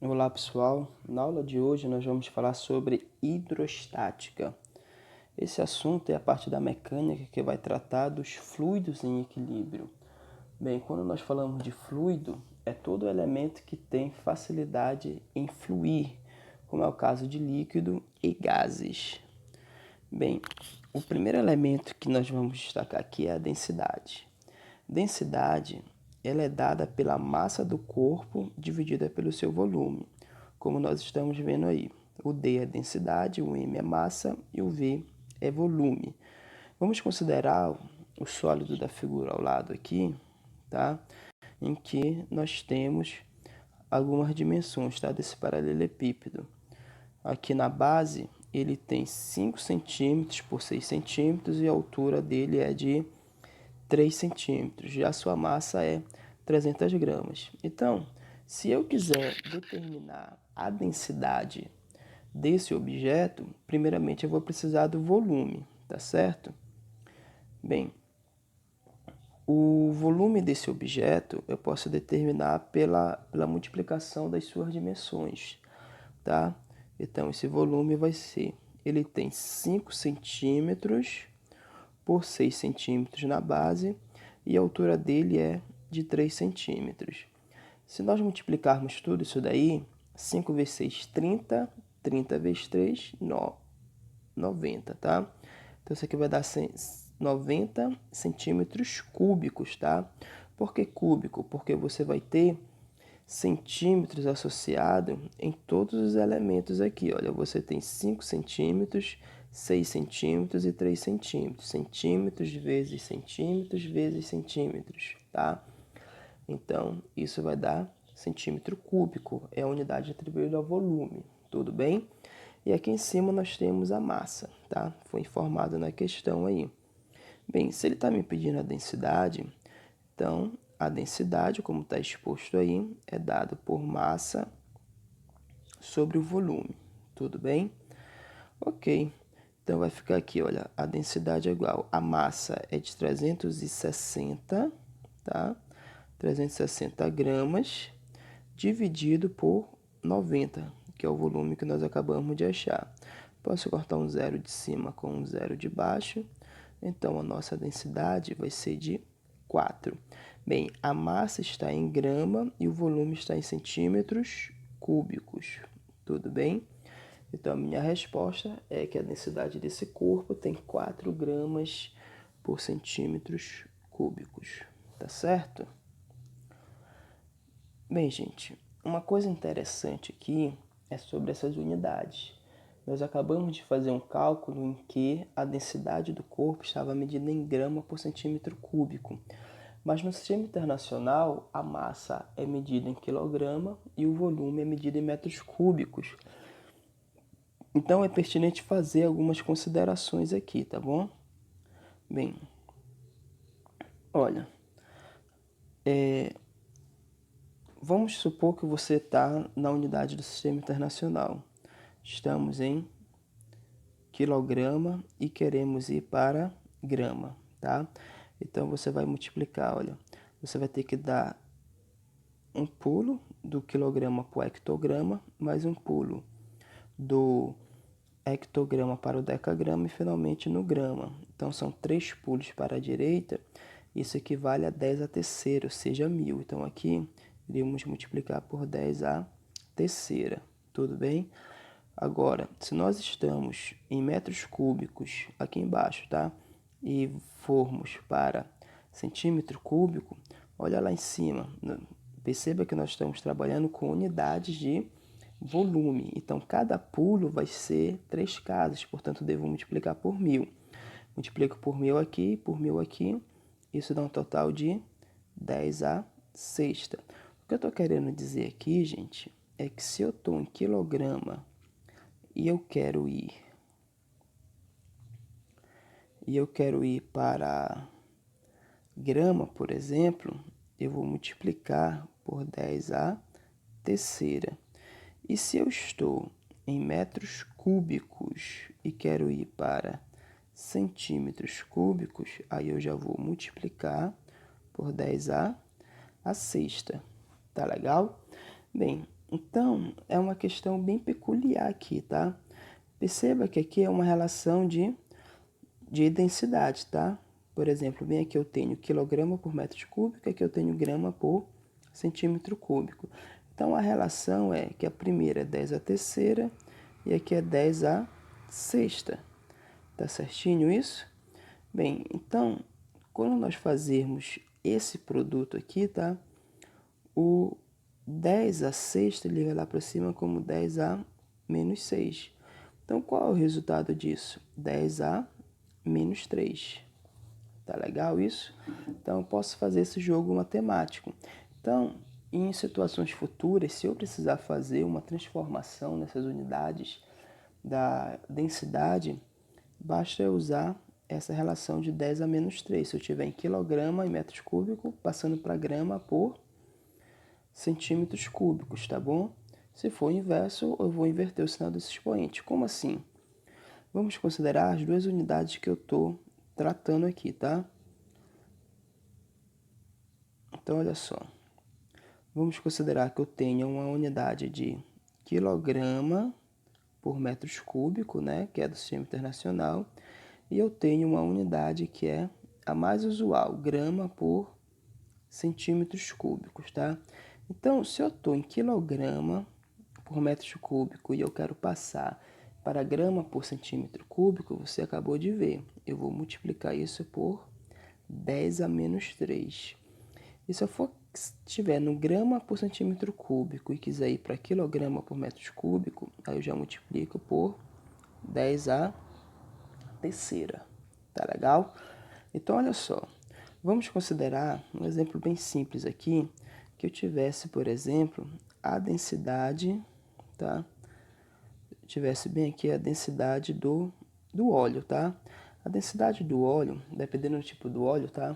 Olá pessoal, na aula de hoje nós vamos falar sobre hidrostática. Esse assunto é a parte da mecânica que vai tratar dos fluidos em equilíbrio. Bem, quando nós falamos de fluido, é todo elemento que tem facilidade em fluir, como é o caso de líquido e gases. Bem, o primeiro elemento que nós vamos destacar aqui é a densidade. Densidade, ela é dada pela massa do corpo dividida pelo seu volume, como nós estamos vendo aí. O D é densidade, o M é massa e o V é volume. Vamos considerar o sólido da figura ao lado aqui, tá? Em que nós temos algumas dimensões, tá? Desse paralelepípedo. Aqui na base, ele tem 5 centímetros por 6 centímetros e a altura dele é de 3 centímetros. Já a sua massa é 300 gramas. Então, se eu quiser determinar a densidade desse objeto, primeiramente eu vou precisar do volume, tá certo? Bem, o volume desse objeto eu posso determinar pela multiplicação das suas dimensões, tá? Então, esse volume vai ser, ele tem 5 centímetros por 6 centímetros na base e a altura dele é de 3 centímetros. Se nós multiplicarmos tudo isso daí, 5 vezes 6, 30, 30 vezes 3, 90, tá? Então isso aqui vai dar 90 centímetros cúbicos, tá? Por que cúbico? Porque você vai ter centímetros associado em todos os elementos aqui. Olha, você tem 5 centímetros, 6 centímetros e 3 centímetros. Centímetros vezes centímetros, tá? Então, isso vai dar centímetro cúbico, é a unidade atribuída ao volume, tudo bem? E aqui em cima nós temos a massa, tá? Foi informado na questão aí. Bem, se ele está me pedindo a densidade, então a densidade, como está exposto aí, é dado por massa sobre o volume, tudo bem? Ok, então vai ficar aqui, olha, a densidade é igual, a massa é de 360, tá? 360 gramas, dividido por 90, que é o volume que nós acabamos de achar. Posso cortar um zero de cima com um zero de baixo, então a nossa densidade vai ser de 4. Bem, a massa está em grama e o volume está em centímetros cúbicos, tudo bem? Então a minha resposta é que a densidade desse corpo tem 4 gramas por centímetros cúbicos, tá certo? Bem, gente, uma coisa interessante aqui é sobre essas unidades. Nós acabamos de fazer um cálculo em que a densidade do corpo estava medida em grama por centímetro cúbico. Mas no sistema internacional, a massa é medida em quilograma e o volume é medido em metros cúbicos. Então é pertinente fazer algumas considerações aqui, tá bom? Bem, olha, vamos supor que você está na unidade do sistema internacional. Estamos em quilograma e queremos ir para grama, tá? Então você vai multiplicar, olha, você vai ter que dar um pulo do quilograma para o hectograma, mais um pulo do hectograma para o decagrama e finalmente no grama. Então são 3 pulos para a direita, isso equivale a 10 a terceira, ou seja, 1000. Então aqui iríamos multiplicar por 10 a terceira, tudo bem? Agora, se nós estamos em metros cúbicos aqui embaixo, tá? E formos para centímetro cúbico, olha lá em cima, perceba que nós estamos trabalhando com unidades de volume. Então, cada pulo vai ser 3 casas, portanto, devo multiplicar por 1000. Multiplico por 1000 aqui, por 1000 aqui, isso dá um total de 10 a sexta. O que eu estou querendo dizer aqui, gente, é que se eu estou em quilograma e eu quero ir para grama, por exemplo, eu vou multiplicar por 10 a terceira. E se eu estou em metros cúbicos e quero ir para centímetros cúbicos, aí eu já vou multiplicar por 10 a sexta. Tá legal? Bem, Então, é uma questão bem peculiar aqui, tá? Perceba que aqui é uma relação de densidade, tá? Por exemplo, bem aqui eu tenho quilograma por metro cúbico, aqui eu tenho grama por centímetro cúbico. Então, a relação é que a primeira é 10 à terceira e aqui é 10 à sexta. Tá certinho isso? Bem, então, quando nós fazermos esse produto aqui, tá? O 10 à sexta ele vai lá para cima como 10 a menos 6. Então, qual é o resultado disso? 10 a menos 3. Tá legal isso? Então, eu posso fazer esse jogo matemático. Então, em situações futuras, se eu precisar fazer uma transformação nessas unidades da densidade, basta eu usar essa relação de 10 a menos 3. Se eu tiver em quilograma e metros cúbicos, passando para grama por centímetros cúbicos, tá bom? Se for o inverso, eu vou inverter o sinal desse expoente. Como assim? Vamos considerar as duas unidades que eu estou tratando aqui, tá? Então, olha só. Vamos considerar que eu tenho uma unidade de quilograma por metros cúbicos, né? Que é do Sistema Internacional. E eu tenho uma unidade que é a mais usual, grama por centímetros cúbicos, tá? Então, se eu estou em quilograma por metro cúbico e eu quero passar para grama por centímetro cúbico, você acabou de ver. Eu vou multiplicar isso por 10 a menos 3. E se eu estiver no grama por centímetro cúbico e quiser ir para quilograma por metro cúbico, aí eu já multiplico por 10 a terceira. Tá legal? Então, olha só. Vamos considerar um exemplo bem simples aqui, que eu tivesse, por exemplo, a densidade, tá? Eu tivesse bem aqui a densidade do óleo, tá? A densidade do óleo, dependendo do tipo do óleo, tá?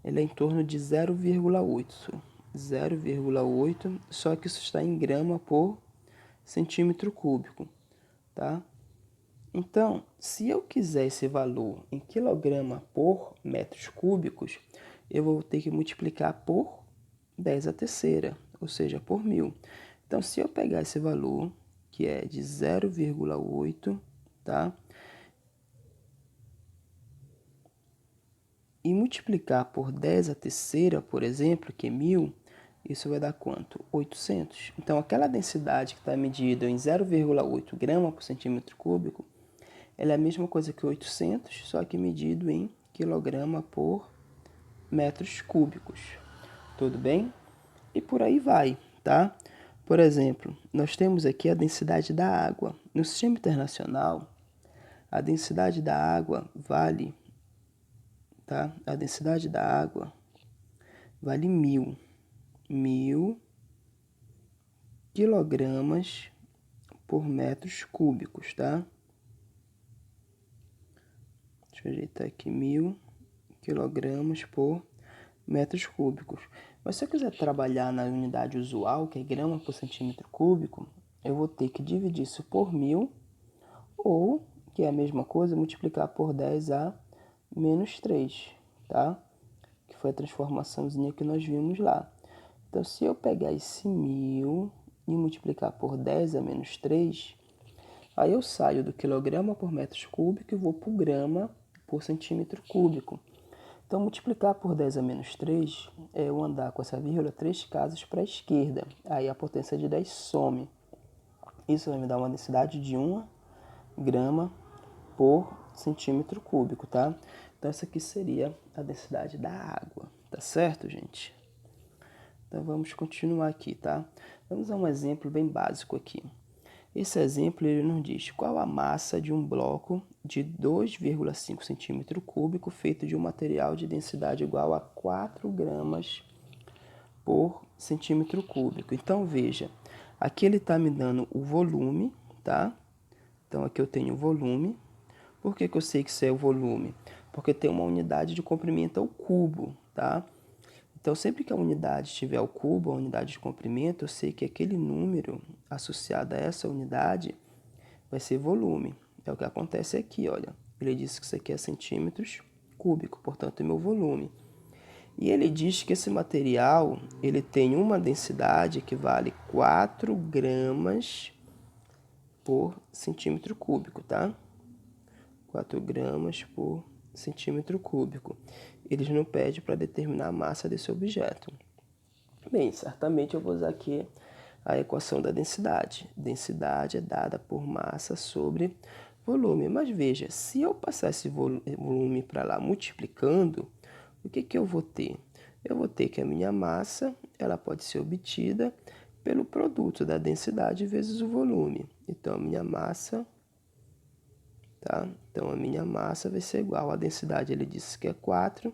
Ele é em torno de 0,8. 0,8, só que isso está em grama por centímetro cúbico, tá? Então, se eu quiser esse valor em quilograma por metros cúbicos, eu vou ter que multiplicar por 10 à terceira, ou seja, por 1000. Então, se eu pegar esse valor, que é de 0,8, tá? E multiplicar por 10 à terceira, por exemplo, que é 1000, isso vai dar quanto? 800. Então, aquela densidade que está medida em 0,8 grama por centímetro cúbico, ela é a mesma coisa que 800, só que medido em quilograma por metros cúbicos. Tudo bem? E por aí vai, tá? Por exemplo, nós temos aqui a densidade da água. No Sistema Internacional, a densidade da água vale, tá? A densidade da água vale 1000 quilogramas por metros cúbicos, tá? Deixa eu ajeitar aqui, 1000 quilogramas por metros cúbicos. Mas se eu quiser trabalhar na unidade usual, que é grama por centímetro cúbico, eu vou ter que dividir isso por 1000, ou, que é a mesma coisa, multiplicar por 10 a menos 3, tá? Que foi a transformaçãozinha que nós vimos lá. Então, se eu pegar esse 1000 e multiplicar por 10 a menos 3, aí eu saio do quilograma por metro cúbico e vou para o grama por centímetro cúbico. Então, multiplicar por 10 a menos 3 é eu andar com essa vírgula 3 casas para a esquerda. Aí a potência de 10 some. Isso vai me dar uma densidade de 1 grama por centímetro cúbico, tá? Então, essa aqui seria a densidade da água, tá certo, gente? Então, vamos continuar aqui, tá? Vamos a um exemplo bem básico aqui. Esse exemplo ele nos diz qual a massa de um bloco de 2,5 centímetro cúbico feito de um material de densidade igual a 4 gramas por centímetro cúbico. Então, veja, aqui ele está me dando o volume, tá? Então, aqui eu tenho o volume. Por que eu sei que isso é o volume? Porque tem uma unidade de comprimento ao cubo, tá? Então, sempre que a unidade tiver o cubo, a unidade de comprimento, eu sei que aquele número associado a essa unidade vai ser volume. É o que acontece aqui, olha. Ele disse que isso aqui é centímetros cúbicos, portanto, é meu volume. E ele diz que esse material ele tem uma densidade que vale 4 gramas por centímetro cúbico, tá? 4 gramas por centímetro cúbico. Eles não pedem para determinar a massa desse objeto. Bem, certamente eu vou usar aqui a equação da densidade. Densidade é dada por massa sobre volume. Mas veja, se eu passar esse volume para lá multiplicando, o que eu vou ter? Eu vou ter que a minha massa ela pode ser obtida pelo produto da densidade vezes o volume. Então, a minha massa, tá? Então, a minha massa vai ser igual. A densidade ele disse que é 4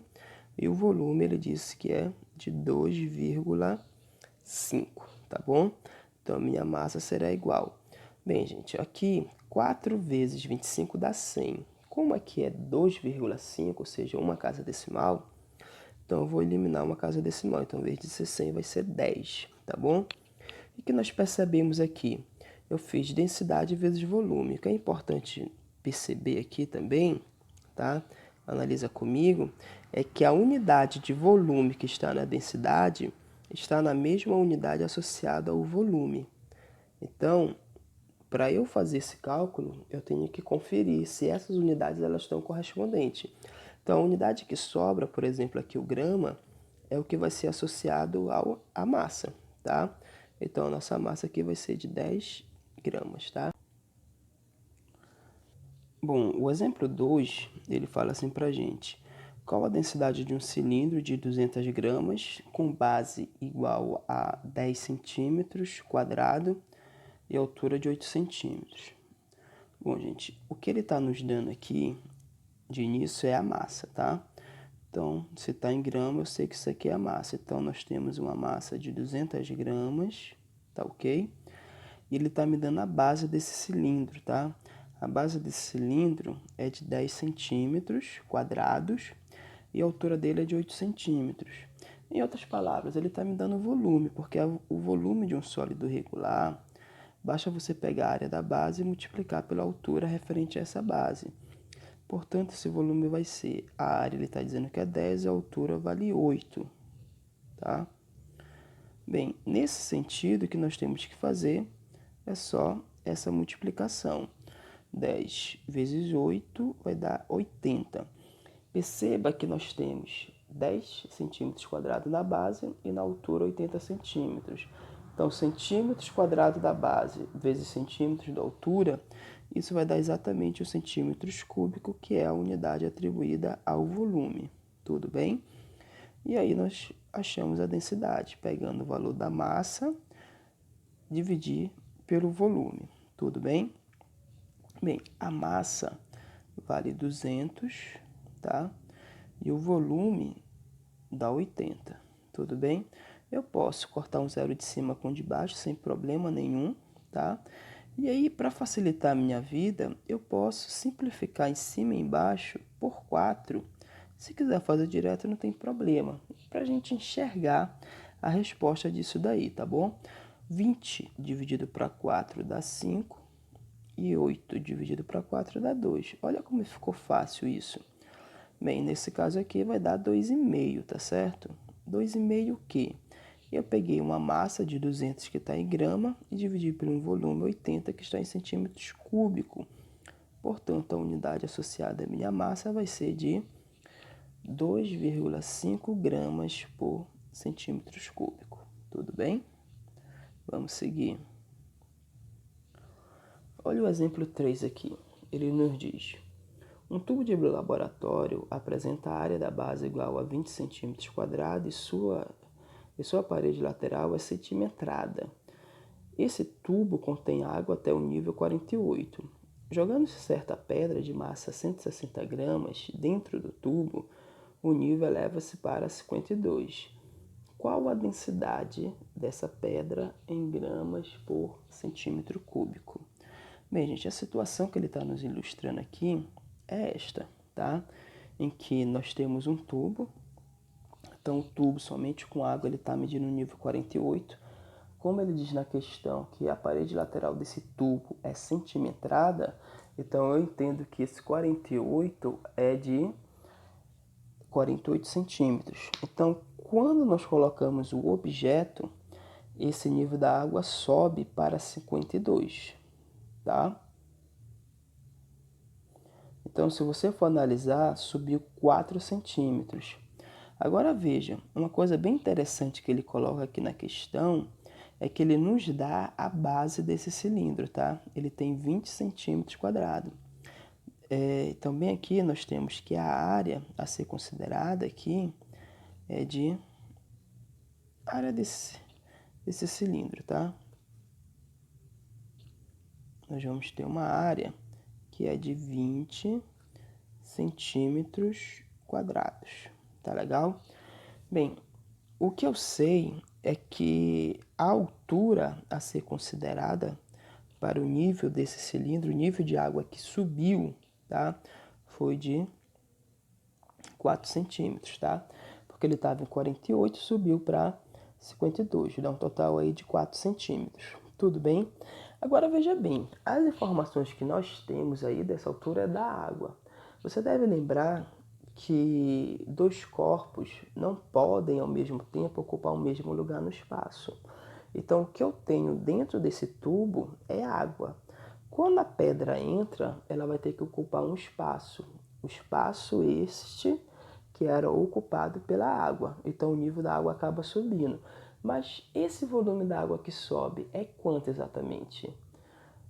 e o volume ele disse que é de 2,5, tá bom? Então, a minha massa será igual. Bem, gente, aqui 4 vezes 25 dá 100. Como aqui é 2,5, ou seja, uma casa decimal, então eu vou eliminar uma casa decimal. Então, em vez de ser 100, vai ser 10, tá bom? E o que nós percebemos aqui? Eu fiz densidade vezes volume. O que é importante perceber aqui também, tá? Analisa comigo, é que a unidade de volume que está na densidade está na mesma unidade associada ao volume. Então, para eu fazer esse cálculo, eu tenho que conferir se essas unidades elas estão correspondentes. Então, a unidade que sobra, por exemplo, aqui o grama, é o que vai ser associado à massa, tá? Então, a nossa massa aqui vai ser de 10 gramas, tá? Bom, o exemplo 2, ele fala assim pra gente. Qual a densidade de um cilindro de 200 gramas com base igual a 10 centímetros quadrado e altura de 8 centímetros? Bom, gente, o que ele está nos dando aqui de início é a massa, tá? Então, se está em grama, eu sei que isso aqui é a massa. Então, nós temos uma massa de 200 gramas, tá ok? E ele está me dando a base desse cilindro, tá? A base desse cilindro é de 10 centímetros quadrados e a altura dele é de 8 centímetros. Em outras palavras, ele está me dando volume, porque o volume de um sólido regular, basta você pegar a área da base e multiplicar pela altura referente a essa base. Portanto, esse volume vai ser, a área ele está dizendo que é 10 e a altura vale 8, tá? Bem, nesse sentido, o que nós temos que fazer é só essa multiplicação. 10 vezes 8 vai dar 80. Perceba que nós temos 10 centímetros quadrados na base e na altura 80 centímetros. Então, centímetros quadrados da base vezes centímetros da altura, isso vai dar exatamente os centímetros cúbicos, que é a unidade atribuída ao volume. Tudo bem? E aí nós achamos a densidade, pegando o valor da massa, dividir pelo volume. Tudo bem? Bem, a massa vale 200, tá? E o volume dá 80, tudo bem? Eu posso cortar um zero de cima com de baixo sem problema nenhum, tá? E aí, para facilitar a minha vida, eu posso simplificar em cima e embaixo por 4. Se quiser fazer direto, não tem problema. Para a gente enxergar a resposta disso daí, tá bom? 20 dividido para 4 dá 5. E 8 dividido para 4 dá 2. Olha como ficou fácil isso. Bem, nesse caso aqui vai dar 2,5, tá certo? 2,5 o quê? Eu peguei uma massa de 200 que está em grama e dividi por um volume 80 que está em centímetros cúbicos. Portanto, a unidade associada à minha massa vai ser de 2,5 gramas por centímetros cúbicos. Tudo bem? Vamos seguir. Olha o exemplo 3 aqui. Ele nos diz: um tubo de laboratório apresenta a área da base igual a 20 centímetros quadrados e sua parede lateral é centimetrada. Esse tubo contém água até o nível 48. Jogando-se certa pedra de massa 160 gramas dentro do tubo, o nível eleva-se para 52. Qual a densidade dessa pedra em gramas por centímetro cúbico? Bem, gente, a situação que ele está nos ilustrando aqui é esta, tá? Em que nós temos um tubo. Então, o tubo somente com água ele está medindo o nível 48. Como ele diz na questão que a parede lateral desse tubo é centimetrada, então eu entendo que esse 48 é de 48 centímetros. Então, quando nós colocamos o objeto, esse nível da água sobe para 52, tá? Então, se você for analisar, subiu 4 centímetros. Agora veja, uma coisa bem interessante que ele coloca aqui na questão é que ele nos dá a base desse cilindro, tá? Ele tem 20 centímetros quadrados. Também aqui nós temos que a área a ser considerada aqui é de área desse cilindro, tá? Nós vamos ter uma área que é de 20 centímetros quadrados, tá legal? Bem, o que eu sei é que a altura a ser considerada para o nível desse cilindro, o nível de água que subiu, tá? Foi de 4 centímetros, tá? Porque ele estava em 48 e subiu para 52, dá um total aí de 4 centímetros. Tudo bem? Agora veja bem, as informações que nós temos aí dessa altura é da água. Você deve lembrar que dois corpos não podem ao mesmo tempo ocupar o mesmo lugar no espaço. Então, o que eu tenho dentro desse tubo é água. Quando a pedra entra, ela vai ter que ocupar um espaço. O espaço este que era ocupado pela água. Então, o nível da água acaba subindo. Mas esse volume da água que sobe é quanto exatamente?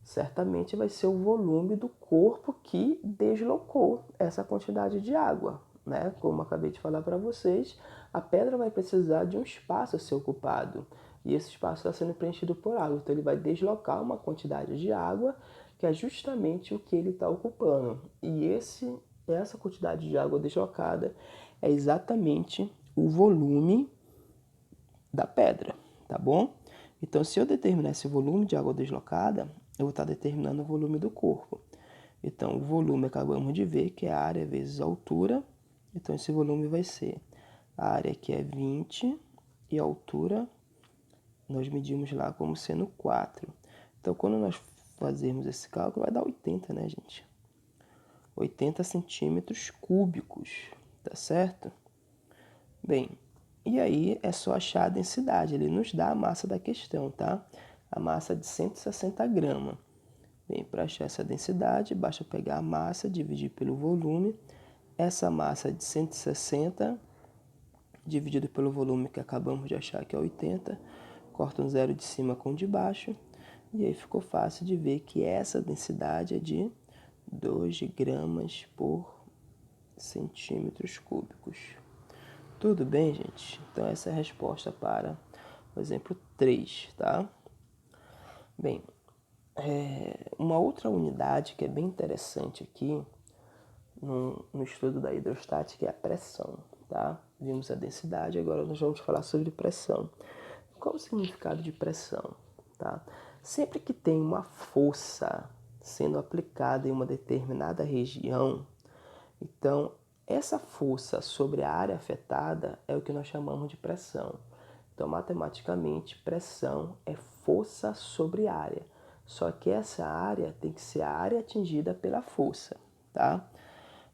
Certamente vai ser o volume do corpo que deslocou essa quantidade de água, né? Como acabei de falar para vocês, a pedra vai precisar de um espaço a ser ocupado e esse espaço está sendo preenchido por água, então ele vai deslocar uma quantidade de água que é justamente o que ele está ocupando. E essa quantidade de água deslocada é exatamente o volume da pedra, tá bom? Então, se eu determinar esse volume de água deslocada, eu vou estar determinando o volume do corpo. Então, o volume acabamos de ver que é a área vezes a altura. Então, esse volume vai ser a área que é 20 e a altura nós medimos lá como sendo 4. Então, quando nós fazermos esse cálculo, vai dar 80, né, gente? 80 centímetros cúbicos, tá certo? Bem, e aí é só achar a densidade, ele nos dá a massa da questão, tá? A massa de 160 gramas. Bem, para achar essa densidade, basta pegar a massa, dividir pelo volume. Essa massa de 160, dividido pelo volume que acabamos de achar, que é 80, corta um zero de cima com o de baixo. E aí ficou fácil de ver que essa densidade é de 2 gramas por centímetros cúbicos. Tudo bem, gente? Então essa é a resposta para o exemplo 3, tá? Bem, uma outra unidade que é bem interessante aqui no estudo da hidrostática é a pressão, tá? Vimos a densidade, agora nós vamos falar sobre pressão. Qual o significado de pressão, tá? Sempre que tem uma força sendo aplicada em uma determinada região, então essa força sobre a área afetada é o que nós chamamos de pressão. Então, matematicamente, pressão é força sobre área. Só que essa área tem que ser a área atingida pela força, tá?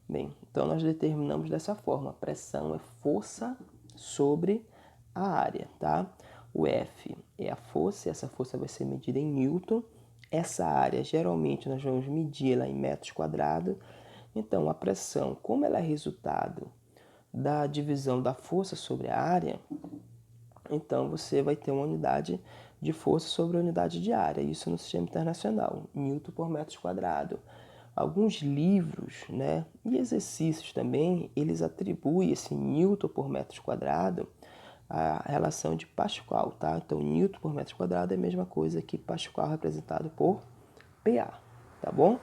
Bem, então nós determinamos dessa forma. Pressão é força sobre a área, tá? O F é a força, e essa força vai ser medida em Newton. Essa área, geralmente, nós vamos medir ela em metros quadrados. Então, a pressão, como ela é resultado da divisão da força sobre a área, então você vai ter uma unidade de força sobre a unidade de área, isso no sistema internacional, Newton por metro quadrado. Alguns livros, né, e exercícios também, eles atribuem esse Newton por metro quadrado à relação de Pascal, tá? Então, Newton por metro quadrado é a mesma coisa que Pascal representado por PA, tá bom?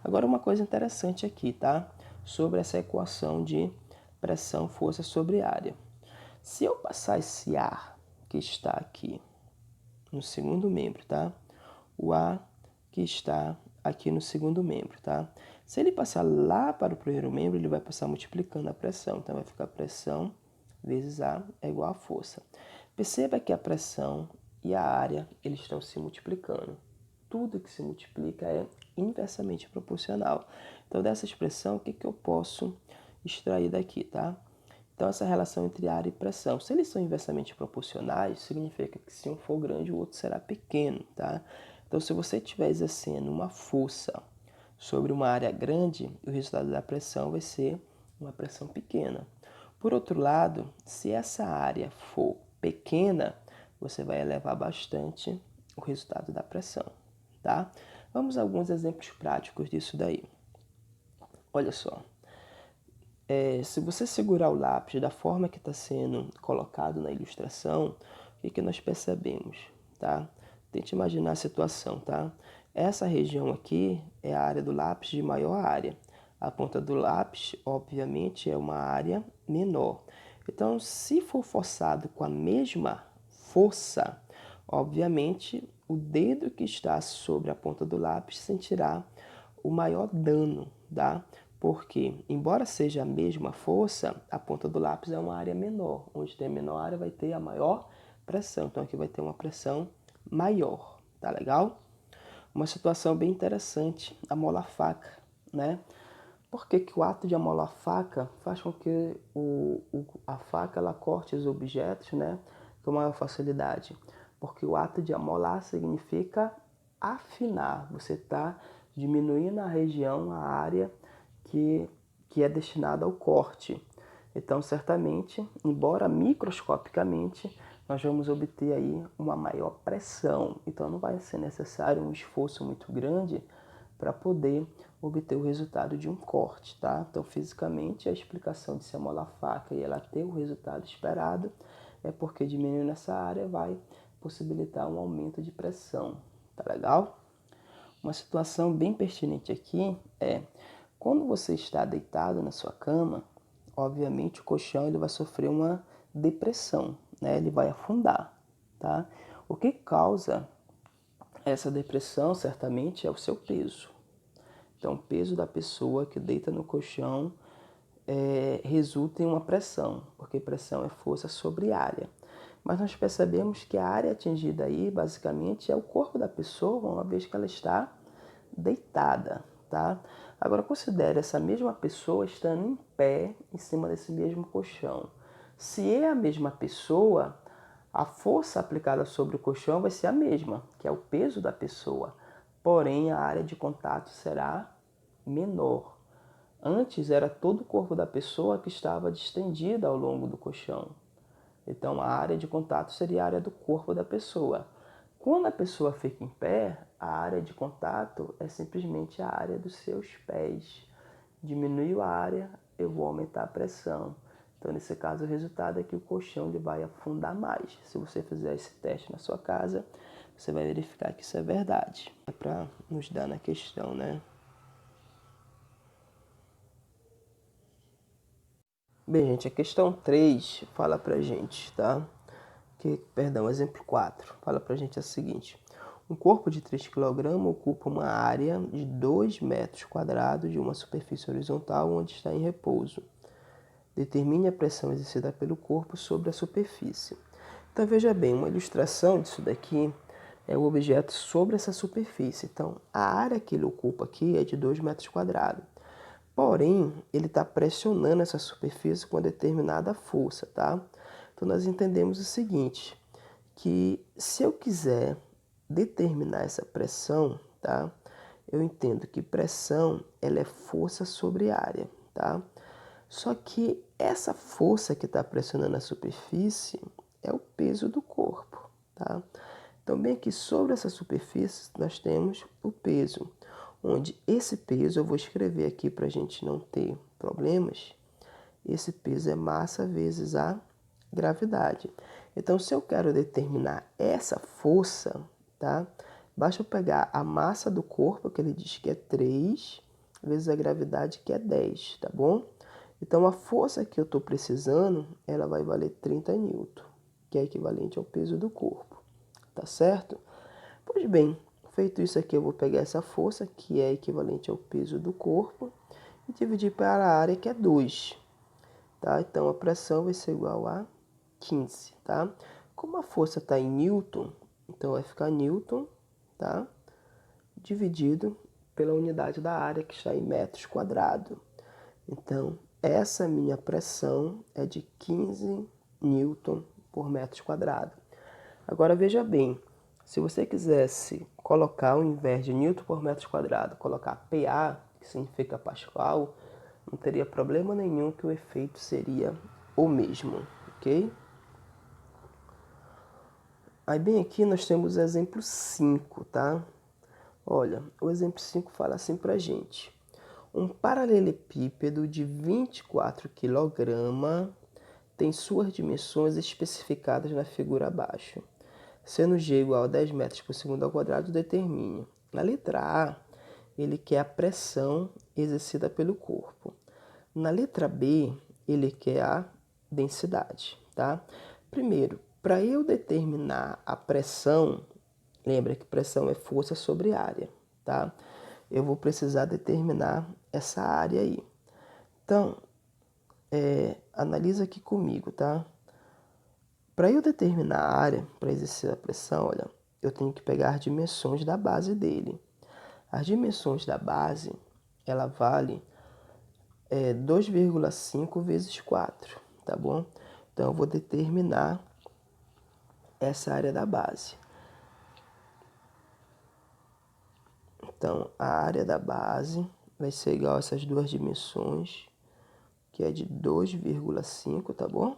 Agora, uma coisa interessante aqui, tá? Sobre essa equação de pressão, força sobre área. Se eu passar esse ar que está aqui no segundo membro, tá? O ar que está aqui no segundo membro, tá? Se ele passar lá para o primeiro membro, ele vai passar multiplicando a pressão. Então, vai ficar pressão vezes A é igual a força. Perceba que a pressão e a área, eles estão se multiplicando. Tudo que se multiplica é inversamente proporcional. Então, dessa expressão, o que eu posso extrair daqui, tá? Então, essa relação entre área e pressão, se eles são inversamente proporcionais, significa que se um for grande, o outro será pequeno, tá? Então, se você estiver exercendo uma força sobre uma área grande, o resultado da pressão vai ser uma pressão pequena. Por outro lado, se essa área for pequena, você vai elevar bastante o resultado da pressão, tá? Vamos a alguns exemplos práticos disso daí. Olha só, se você segurar o lápis da forma que está sendo colocado na ilustração, o que nós percebemos, tá? Tente imaginar a situação, tá? Essa região aqui é a área do lápis de maior área. A ponta do lápis, obviamente, é uma área menor. Então, se for forçado com a mesma força, obviamente, o dedo que está sobre a ponta do lápis sentirá o maior dano, tá? Porque, embora seja a mesma força, a ponta do lápis é uma área menor. Onde tem a menor área vai ter a maior pressão. Então, aqui vai ter uma pressão maior, tá legal? Uma situação bem interessante, amolar faca, né? Por que que o ato de amolar faca faz com que a faca ela corte os objetos, né, com maior facilidade? Porque o ato de amolar significa afinar. Você está diminuindo a região, a área que é destinada ao corte. Então, certamente, embora microscopicamente, nós vamos obter aí uma maior pressão. Então, não vai ser necessário um esforço muito grande para poder obter o resultado de um corte, tá? Então, fisicamente, a explicação de se amolar a faca e ela ter o resultado esperado é porque diminuindo essa área vai possibilitar um aumento de pressão, tá legal? Uma situação bem pertinente aqui é quando você está deitado na sua cama, obviamente o colchão ele vai sofrer uma depressão, né? Ele vai afundar, tá? O que causa essa depressão certamente é o seu peso. Então, o peso da pessoa que deita no colchão resulta em uma pressão, porque pressão é força sobre área. Mas nós percebemos que a área atingida aí, basicamente, é o corpo da pessoa, uma vez que ela está deitada, tá? Agora, considere essa mesma pessoa estando em pé em cima desse mesmo colchão. Se é a mesma pessoa, a força aplicada sobre o colchão vai ser a mesma, que é o peso da pessoa. Porém, a área de contato será menor. Antes era todo o corpo da pessoa que estava distendida ao longo do colchão. Então, a área de contato seria a área do corpo da pessoa. Quando a pessoa fica em pé, a área de contato é simplesmente a área dos seus pés. Diminuiu a área, eu vou aumentar a pressão. Então, nesse caso, o resultado é que o colchão ele vai afundar mais. Se você fizer esse teste na sua casa, você vai verificar que isso é verdade. É para nos dar na questão, né? Bem, gente, a questão 3 fala pra gente, tá? Exemplo 4 fala pra gente a seguinte. Um corpo de 3 kg ocupa uma área de 2 metros quadrados de uma superfície horizontal onde está em repouso. Determine a pressão exercida pelo corpo sobre a superfície. Então, veja bem, uma ilustração disso daqui é o objeto sobre essa superfície. Então, a área que ele ocupa aqui é de 2 metros quadrados. Porém, ele está pressionando essa superfície com determinada força, tá? Então, nós entendemos o seguinte, que se eu quiser determinar essa pressão, tá? Eu entendo que pressão, ela é força sobre área, tá? Só que essa força que está pressionando a superfície é o peso do corpo, tá? Então, bem aqui sobre essa superfície, nós temos o peso, onde esse peso, eu vou escrever aqui para a gente não ter problemas, esse peso é massa vezes a gravidade. Então, se eu quero determinar essa força, tá? Basta eu pegar a massa do corpo, que ele diz que é 3, vezes a gravidade, que é 10, tá bom? Então, a força que eu estou precisando, ela vai valer 30 newton, que é equivalente ao peso do corpo, tá certo? Pois bem, feito isso aqui, eu vou pegar essa força, que é equivalente ao peso do corpo, e dividir para a área, que é 2. Tá? Então, a pressão vai ser igual a 15, tá? Como a força está em Newton, então vai ficar Newton, tá? Dividido pela unidade da área, que está em metros quadrados. Então, essa minha pressão é de 15 newton por metro quadrado. Agora veja bem, se você quisesse colocar ao invés de newton por metro quadrado, colocar PA, que significa Pascal, não teria problema nenhum que o efeito seria o mesmo, ok? Aí bem aqui nós temos o exemplo 5, tá? Olha, o exemplo 5 fala assim pra gente. Um paralelepípedo de 24 kg tem suas dimensões especificadas na figura abaixo. Sendo G igual a 10 metros por segundo ao quadrado, determine. Na letra A, ele quer a pressão exercida pelo corpo. Na letra B, ele quer a densidade, tá? Primeiro, para eu determinar a pressão, lembra que pressão é força sobre área, tá? Eu vou precisar determinar essa área aí. Então, analisa aqui comigo, tá? Para eu determinar a área, para exercer a pressão, olha, eu tenho que pegar as dimensões da base dele. As dimensões da base, ela vale 2,5 vezes 4, tá bom? Então, eu vou determinar essa área da base. Então, a área da base vai ser igual a essas duas dimensões, que é de 2,5, tá bom?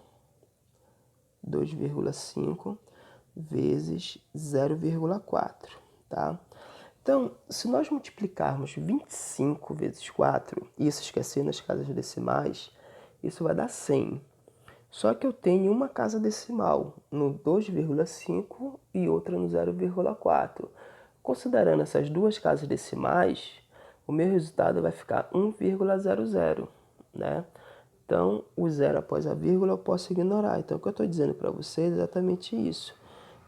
2,5 vezes 0,4, tá? Então, se nós multiplicarmos 25 vezes 4, isso esquecendo as casas decimais, isso vai dar 100. Só que eu tenho uma casa decimal no 2,5 e outra no 0,4. Considerando essas duas casas decimais, o meu resultado vai ficar 1,00, né? Então, o zero após a vírgula eu posso ignorar. Então, o que eu estou dizendo para vocês é exatamente isso.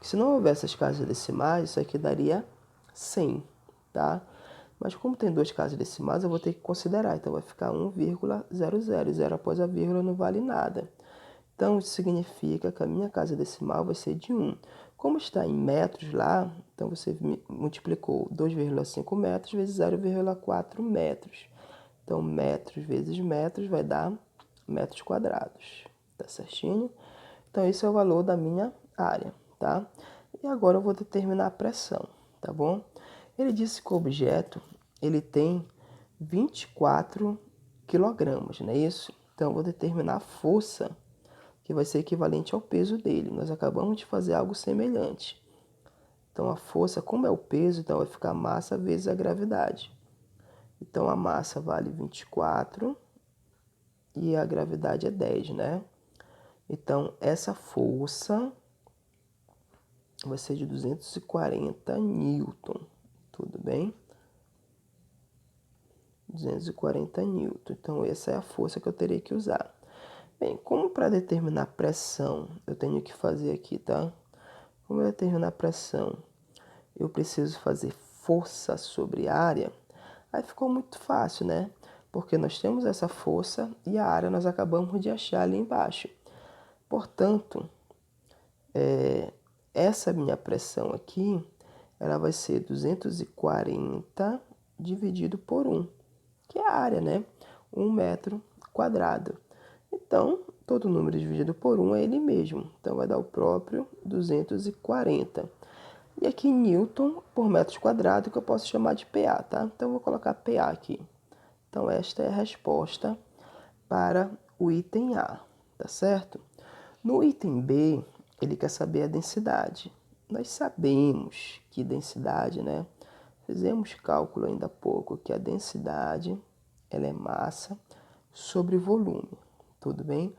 Que se não houvesse as casas decimais, isso aqui daria 100, tá? Mas como tem duas casas decimais, eu vou ter que considerar. Então, vai ficar 1,00. Zero após a vírgula não vale nada. Então, isso significa que a minha casa decimal vai ser de 1. Como está em metros lá, então você multiplicou 2,5 metros vezes 0,4 metros. Então, metros vezes metros vai dar metros quadrados, tá certinho? Então, esse é o valor da minha área, tá? E agora eu vou determinar a pressão, tá bom? Ele disse que o objeto, ele tem 24 quilogramas, não é isso? Então, eu vou determinar a força, que vai ser equivalente ao peso dele. Nós acabamos de fazer algo semelhante. Então, a força, como é o peso, então vai ficar massa vezes a gravidade. Então, a massa vale 24 e a gravidade é 10, né? Então, essa força vai ser de 240 newton, tudo bem? 240 newton. Então, essa é a força que eu terei que usar. Bem, como para determinar pressão, eu tenho que fazer aqui, tá? Como determinar pressão? Eu preciso fazer força sobre área. Aí ficou muito fácil, né? Porque nós temos essa força e a área nós acabamos de achar ali embaixo. Portanto, essa minha pressão aqui, ela vai ser 240 dividido por 1, que é a área, né? 1 metro quadrado. Então, todo número dividido por 1 é ele mesmo. Então, vai dar o próprio 240. E aqui newton por metro quadrado, que eu posso chamar de PA, tá? Então, eu vou colocar PA aqui. Então, esta é a resposta para o item A, tá certo? No item B, ele quer saber a densidade. Nós sabemos que densidade, né? Fizemos cálculo ainda há pouco, que a densidade, ela é massa sobre volume, tudo bem?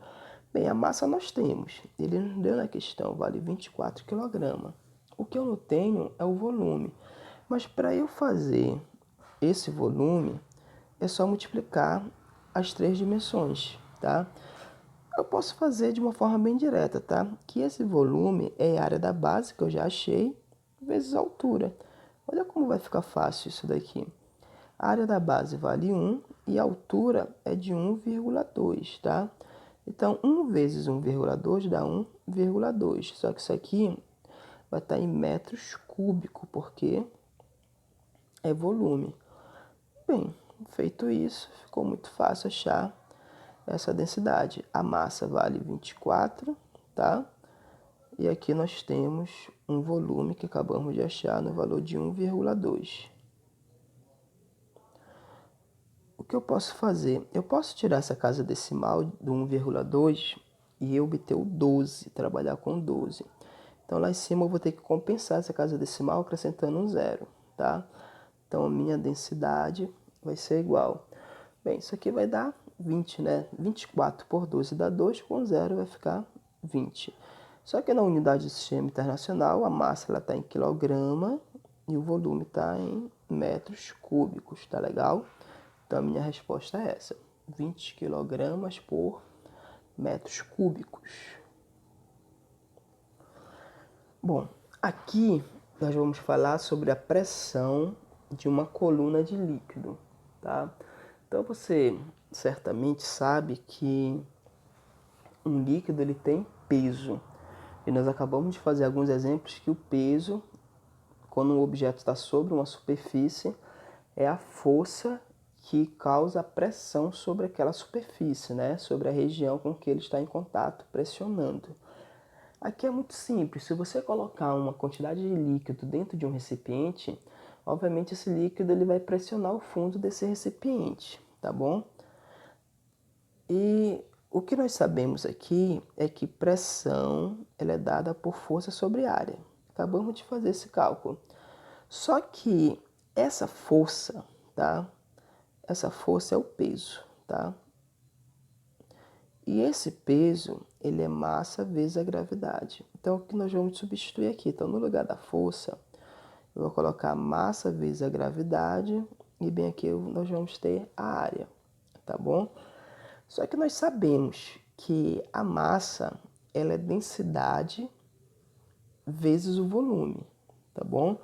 Bem, a massa nós temos, ele nos deu na questão, vale 24 kg. O que eu não tenho é o volume, mas para eu fazer esse volume, é só multiplicar as três dimensões, tá? Eu posso fazer de uma forma bem direta, tá? Que esse volume é a área da base, que eu já achei, vezes a altura. Olha como vai ficar fácil isso daqui. A área da base vale 1 e a altura é de 1,2, tá? Então, 1 vezes 1,2 dá 1,2. Só que isso aqui vai estar em metros cúbicos, porque é volume. Bem, feito isso, ficou muito fácil achar essa densidade. A massa vale 24, tá? E aqui nós temos um volume que acabamos de achar no valor de 1,2. O que eu posso fazer? Eu posso tirar essa casa decimal do 1,2 e obter o 12, trabalhar com 12. Então lá em cima eu vou ter que compensar essa casa decimal acrescentando um zero, tá? Então a minha densidade vai ser igual. Bem, isso aqui vai dar 20, né? 24 por 12 dá 2, com zero vai ficar 20. Só que na unidade do sistema internacional, a massa está em quilograma e o volume está em metros cúbicos, tá legal? Então a minha resposta é essa, 20 quilogramas por metros cúbicos. Bom, aqui nós vamos falar sobre a pressão de uma coluna de líquido, tá? Então você certamente sabe que um líquido ele tem peso. E nós acabamos de fazer alguns exemplos que o peso, quando um objeto está sobre uma superfície, é a força que causa a pressão sobre aquela superfície, né? Sobre a região com que ele está em contato, pressionando. Aqui é muito simples. Se você colocar uma quantidade de líquido dentro de um recipiente, obviamente esse líquido ele vai pressionar o fundo desse recipiente, tá bom? E o que nós sabemos aqui é que pressão ela é dada por força sobre área. Acabamos de fazer esse cálculo. Só que essa força, tá? Essa força é o peso, tá? E esse peso, ele é massa vezes a gravidade. Então, o que nós vamos substituir aqui? Então, no lugar da força, eu vou colocar massa vezes a gravidade e bem aqui nós vamos ter a área, tá bom? Só que nós sabemos que a massa, ela é densidade vezes o volume, tá bom?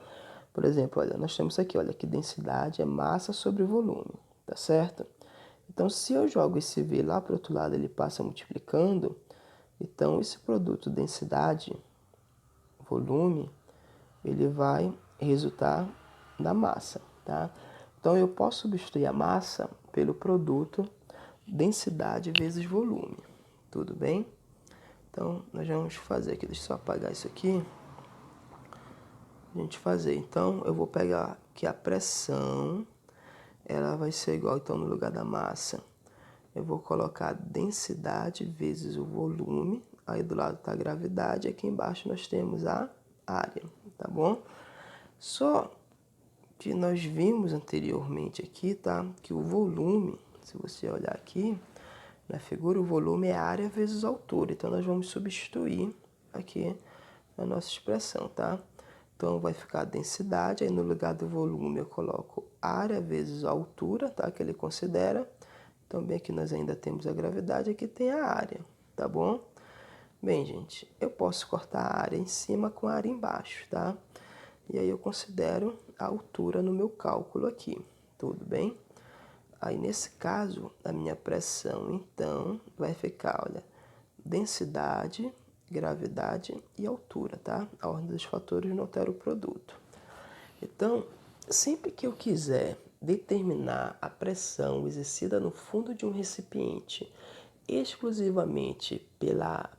Por exemplo, olha, nós temos aqui, olha, que densidade é massa sobre volume, tá certo? Então, se eu jogo esse V lá para o outro lado, ele passa multiplicando, então esse produto densidade, volume, ele vai resultar na massa, tá? Então, eu posso substituir a massa pelo produto densidade vezes volume, tudo bem? Então, nós vamos fazer aqui, deixa eu só apagar isso aqui. A gente fazer, então, eu vou pegar que a pressão, ela vai ser igual, então, no lugar da massa, eu vou colocar a densidade vezes o volume, aí do lado está a gravidade, aqui embaixo nós temos a área, tá bom? Só que nós vimos anteriormente aqui, tá? Que o volume, se você olhar aqui, na figura, o volume é área vezes altura, então nós vamos substituir aqui a nossa expressão, tá? Então vai ficar a densidade, aí no lugar do volume eu coloco área vezes a altura, tá? Que ele considera. Então, bem aqui nós ainda temos a gravidade, aqui tem a área, tá bom? Bem, gente, eu posso cortar a área em cima com a área embaixo, tá? E aí eu considero a altura no meu cálculo aqui, tudo bem? Aí, nesse caso, a minha pressão, então, vai ficar, olha, densidade, gravidade e altura, tá? A ordem dos fatores não altera o produto. Então, sempre que eu quiser determinar a pressão exercida no fundo de um recipiente exclusivamente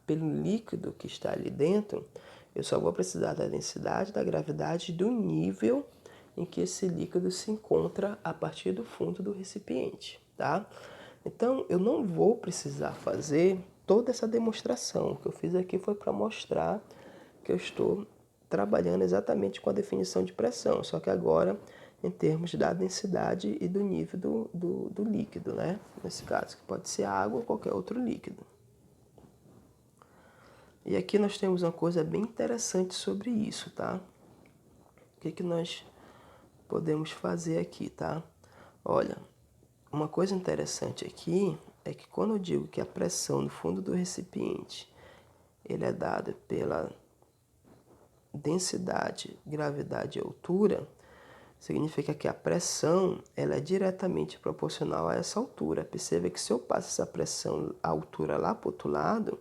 pelo líquido que está ali dentro, eu só vou precisar da densidade, da gravidade e do nível em que esse líquido se encontra a partir do fundo do recipiente, tá? Então, eu não vou precisar fazer toda essa demonstração. O que eu fiz aqui foi para mostrar que eu estou trabalhando exatamente com a definição de pressão, só que agora em termos da densidade e do nível do líquido, né? Nesse caso, que pode ser água ou qualquer outro líquido. E aqui nós temos uma coisa bem interessante sobre isso, tá? O que nós podemos fazer aqui, tá? Olha, uma coisa interessante aqui é que quando eu digo que a pressão no fundo do recipiente ele é dada pela densidade, gravidade e altura, significa que a pressão ela é diretamente proporcional a essa altura. Perceba que se eu passo essa pressão, a altura lá para o outro lado,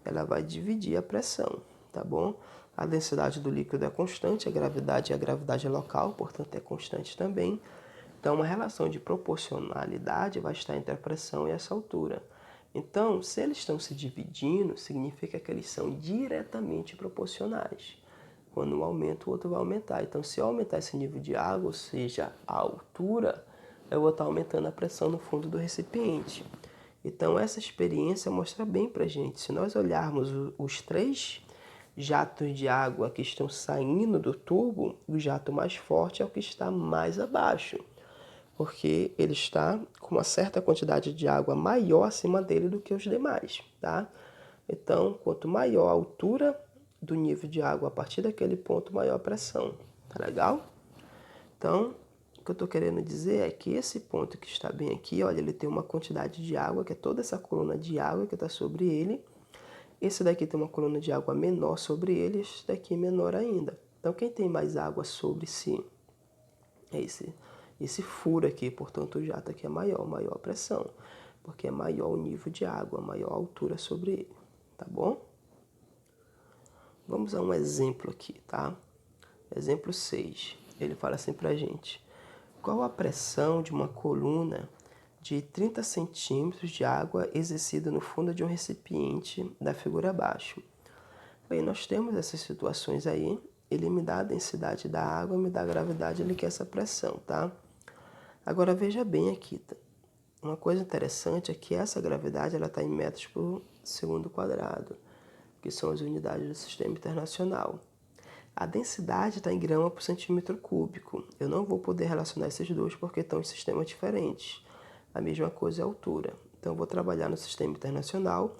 ela vai dividir a pressão, tá bom? A densidade do líquido é constante, a gravidade é local, portanto é constante também. Então, uma relação de proporcionalidade vai estar entre a pressão e essa altura. Então, se eles estão se dividindo, significa que eles são diretamente proporcionais. Quando um aumenta, o outro vai aumentar. Então, se eu aumentar esse nível de água, ou seja, a altura, eu vou estar aumentando a pressão no fundo do recipiente. Então, essa experiência mostra bem para a gente. Se nós olharmos os 3 jatos de água que estão saindo do tubo, o jato mais forte é o que está mais abaixo, porque ele está com uma certa quantidade de água maior acima dele do que os demais, tá? Então, quanto maior a altura do nível de água a partir daquele ponto, maior a pressão, tá legal? Então, o que eu estou querendo dizer é que esse ponto que está bem aqui, olha, ele tem uma quantidade de água, que é toda essa coluna de água que está sobre ele. Esse daqui tem uma coluna de água menor sobre ele, esse daqui menor ainda. Então, quem tem mais água sobre si é esse furo aqui, portanto, o jato aqui é maior a pressão, porque é maior o nível de água, maior a altura sobre ele, tá bom? Vamos a um exemplo aqui, tá? Exemplo 6. Ele fala assim pra gente: qual a pressão de uma coluna de 30 centímetros de água exercida no fundo de um recipiente da figura abaixo? Bem, nós temos essas situações aí. Ele me dá a densidade da água, me dá a gravidade, ele quer essa pressão, tá? Agora veja bem aqui, tá? Uma coisa interessante é que essa gravidade ela está em metros por segundo quadrado, que são as unidades do sistema internacional. A densidade está em grama por centímetro cúbico. Eu não vou poder relacionar esses dois porque estão em sistemas diferentes. A mesma coisa é a altura. Então, eu vou trabalhar no sistema internacional,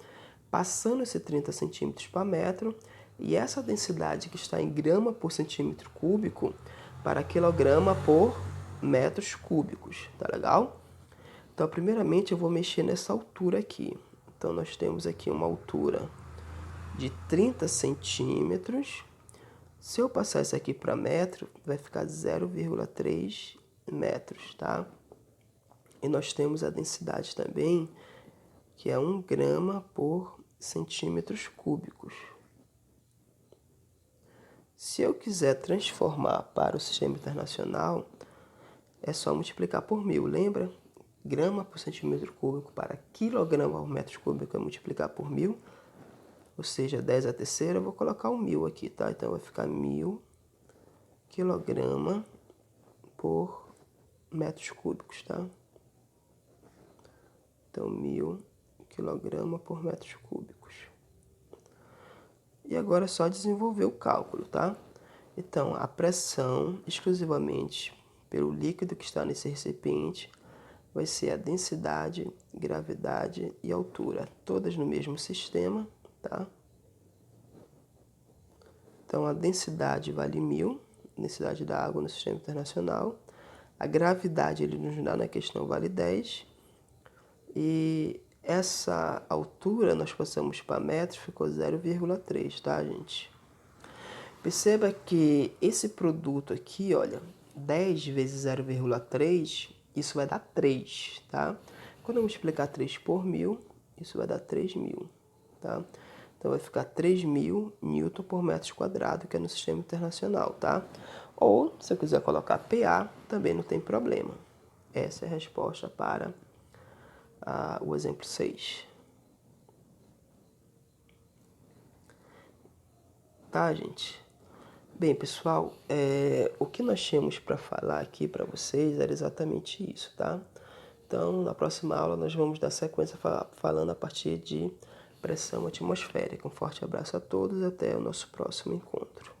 passando esse 30 centímetros para metro, e essa densidade que está em grama por centímetro cúbico para quilograma por metros cúbicos. Tá legal? Então, primeiramente, eu vou mexer nessa altura aqui. Então, nós temos aqui uma altura de 30 centímetros. Se eu passar isso aqui para metro, vai ficar 0,3 metros, tá? E nós temos a densidade também, que é 1 grama por centímetros cúbicos. Se eu quiser transformar para o sistema internacional, é só multiplicar por 1000, lembra? Grama por centímetro cúbico para quilograma por metro cúbico é multiplicar por 1000. Ou seja, 10 a terceira, eu vou colocar o 1000 aqui, tá? Então, vai ficar 1000 quilograma por metros cúbicos, tá? Então, 1000 quilograma por metros cúbicos. E agora é só desenvolver o cálculo, tá? Então, a pressão, exclusivamente pelo líquido que está nesse recipiente, vai ser a densidade, gravidade e altura, todas no mesmo sistema, tá? Então, a densidade vale 1000, densidade da água no sistema internacional. A gravidade, ele nos dá na questão, vale 10. E essa altura, nós passamos para metros, ficou 0,3, tá, gente? Perceba que esse produto aqui, olha, 10 vezes 0,3, isso vai dar 3, tá? Quando eu multiplicar 3 por 1000, isso vai dar 3000, tá? Então, vai ficar 3000 newton por metro quadrado, que é no sistema internacional, tá? Ou, se eu quiser colocar PA, também não tem problema. Essa é a resposta para o exemplo 6. Tá, gente? Bem, pessoal, o que nós tínhamos para falar aqui para vocês era exatamente isso, tá? Então, na próxima aula, nós vamos dar sequência falando a partir de pressão atmosférica. Um forte abraço a todos e até o nosso próximo encontro.